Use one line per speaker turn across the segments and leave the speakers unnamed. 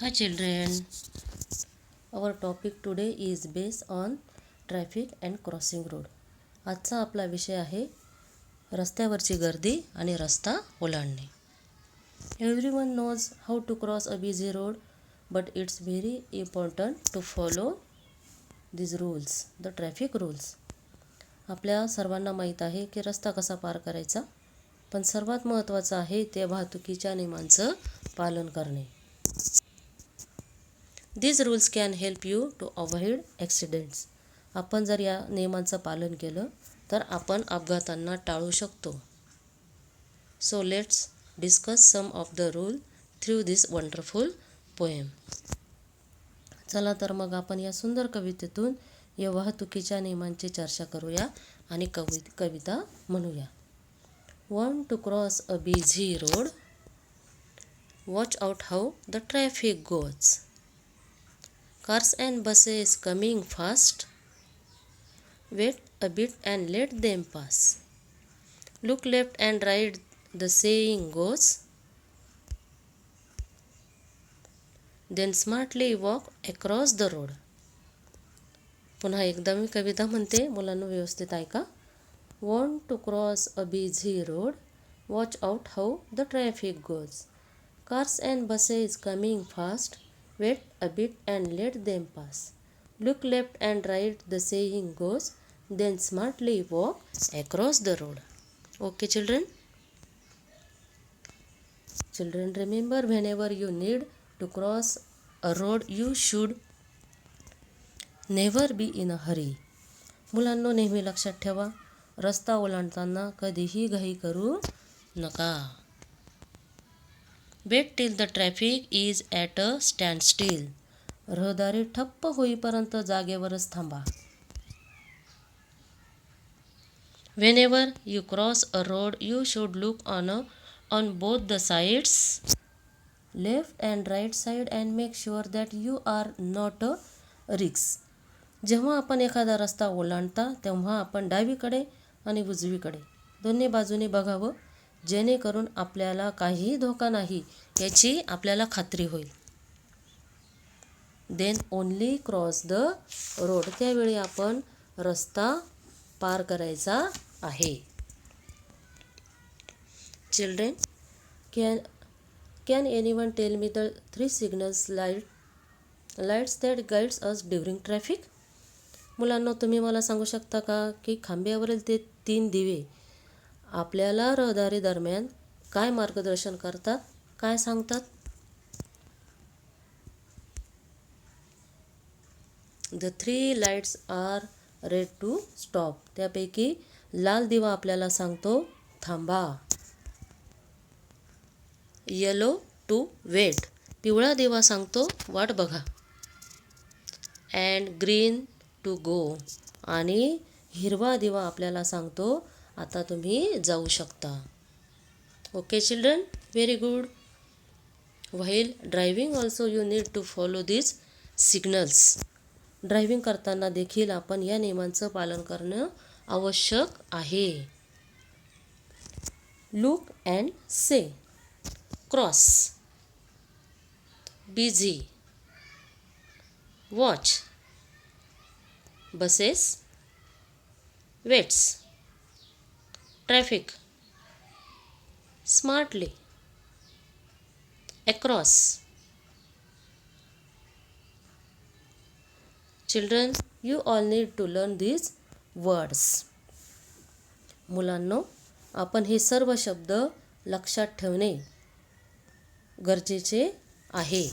Hi children, our topic today is based on traffic and crossing road. आजचा आपला विषय आहे रस्त्यावरची गर्दी आणि रस्ता ओलांडणे. Everyone knows how to cross a busy road, but it's very important to follow these rules, the traffic rules. आपल्या सर्वांना माहीत आहे की रस्ता कसा पार करायचा, पण सर्वात महत्त्वाचं आहे ते वाहतुकीच्या नियमांचं पालन करणे. These rules can help you to avoid accidents. आपण जर या नियमांचं पालन केलं तर आपण अपघातांना टाळू शकतो. So let's discuss some of the rule through this wonderful poem. चला तर मग आपण या सुंदर कवितेतून या वाहतुकीच्या नियमांची चर्चा करूया आणि कविता म्हणूया. Want to cross a busy road? Watch out how the traffic goes. Cars and buses coming fast. Wait a bit and let them pass. Look left and right, the saying goes. Then smartly walk across the road. पुन्हा एकदा मी कविता म्हणते, मुलांना व्यवस्थित ऐका. Want to cross a busy road? Watch out how the traffic goes. Cars and buses coming fast. Wait a bit and let them pass. Look left and right, the saying goes. Then smartly walk across the road. Okay, children? Children, remember whenever you need to cross a road, you should never be in a hurry. मुलांनो, नेहमी लक्षात ठेवा, रस्ता ओलांडताना कधीही घाई करू नका. Wait till the traffic is at a standstill. रहदारी ठप्प होईपर्यंत जागेवरच थांबा. Whenever you cross a road, you should look on both the sides, left and right side, and make sure that you are not a risk. जेव्हा आपण एखादा रस्ता ओलांडता तेव्हा आपण डावीकडे आणि उजवीकडे दोन्ही बाजूने बघावं, जेणेकरून आपल्याला काहीही धोका नाही याची आपल्याला खात्री होईल. Then only cross the road. त्यावेळी आपण रस्ता पार करायचा आहे. Children, can anyone tell me the 3 signals lights that guides us during traffic? मुलांना, तुम्ही मला सांगू शकता का की खांब्यावरील ते 3 दिवे आपल्याला रहदारी दरम्यान काय मार्गदर्शन करतात, काय सांगतात? The 3 lights are red to stop. त्यापैकी लाल दिवा आपल्याला सांगतो थांबा. Yellow to wait. पिवळा दिवा सांगतो वाट बघा. And green to go. आणि हिरवा दिवा आपल्याला सांगतो आता तुम्ही जाऊ शकता. Okay children, very good. While driving also you need to follow these signals. Driving करताना देखील आपण या नियमांचं पालन करणं आवश्यक आहे. Look and say. Cross. Busy. Watch. Buses. Waits. Traffic. Smartly. Across. Children, you all need to learn these words. मुलांनो, आपण हे सर्व शब्द लक्षात ठेवणे गरजेचे आहे.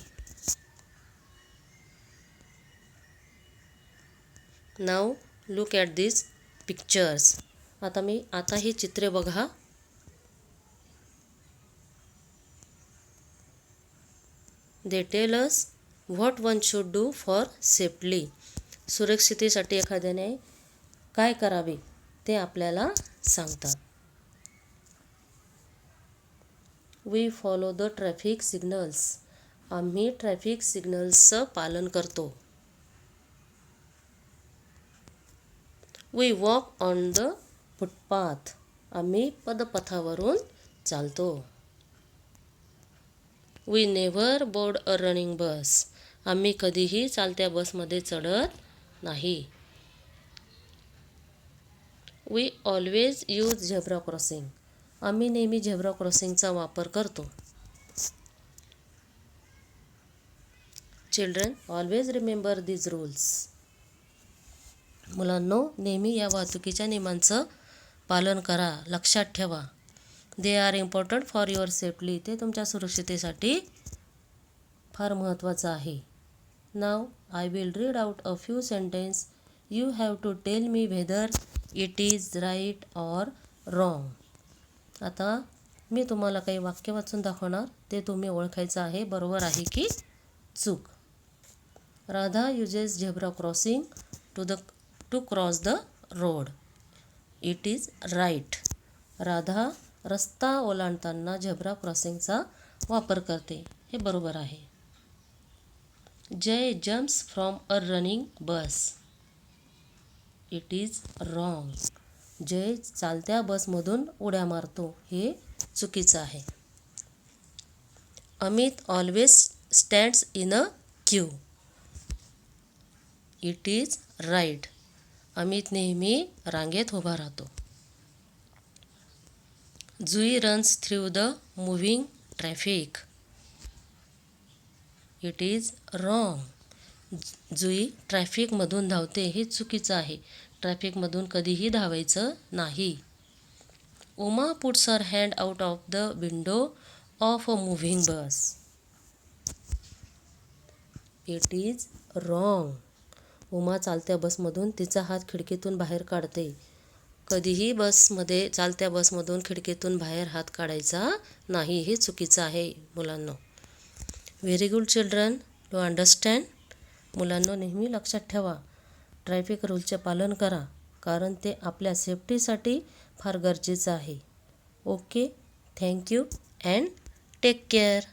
Now look at these pictures. आता ही चित्रे बघा. They tell us what one should do for safely. सुरक्षिततेसाठी एखाद्याने काय करावे ते आपल्याला सांगतात. We follow the traffic signals. आम्ही ट्रॅफिक सिग्नल्सचं पालन करतो. We walk on the footpath. आम्ही पदपथावरून चालतो. We never board a running bus. आम्ही कधीही चालत्या बसमध्ये चढत नाही. We always use zebra crossing. आम्ही नेहमी झेब्रा क्रॉसिंगचा वापर करतो. Children, always remember these rules. मुलांनो, नेहमी या वाहतुकीच्या नियमांचं पालन करा, लक्षात ठेवा. They are important for your safety. ते तुमच्या सुरक्षितेसाठी फार महत्त्वाचं आहे. Now I will read out a few sentence. You have to tell me whether it is right or wrong. आता मी तुम्हाला काही वाक्य वाचून दाखवणार, ते तुम्ही ओळखायचं आहे, बरोबर आहे की चूक. Radha uses zebra crossing to cross the road. It is right. Radha रस्ता ओलांडताना झेब्रा क्रॉसिंगचा वापर करते, हे बरोबर आहे. Jay jumps from a running bus. It is wrong. Jay चालत्या बसमधून उड्या मारतो, हे चुकीचं आहे. Amit always stands in a queue. It is right. Amit नेहमी रांगेत उभा राहतो. Jui runs through the moving traffic. It is wrong. Jui ट्रॅफिकमधून धावते, हे चुकीचं आहे. ट्रॅफिकमधून कधीही धावायचं नाही. Uma puts her hand out of the window of a moving bus. It is wrong. Uma चालत्या बसमधून तिचा हात खिडकीतून बाहेर काढते. कधीही चालत्या बसमधून खिडकीतून बाहेर हात काढायचा नाही, हे चुकीचं आहे मुलांनो. Very good children, to understand. मुलांनो, नेहमी लक्षात ठेवा, ट्रॅफिक रूलचे पालन करा, कारण ते आपल्या सेफ्टीसाठी फार गरजेचं आहे. Okay, thank you and take care.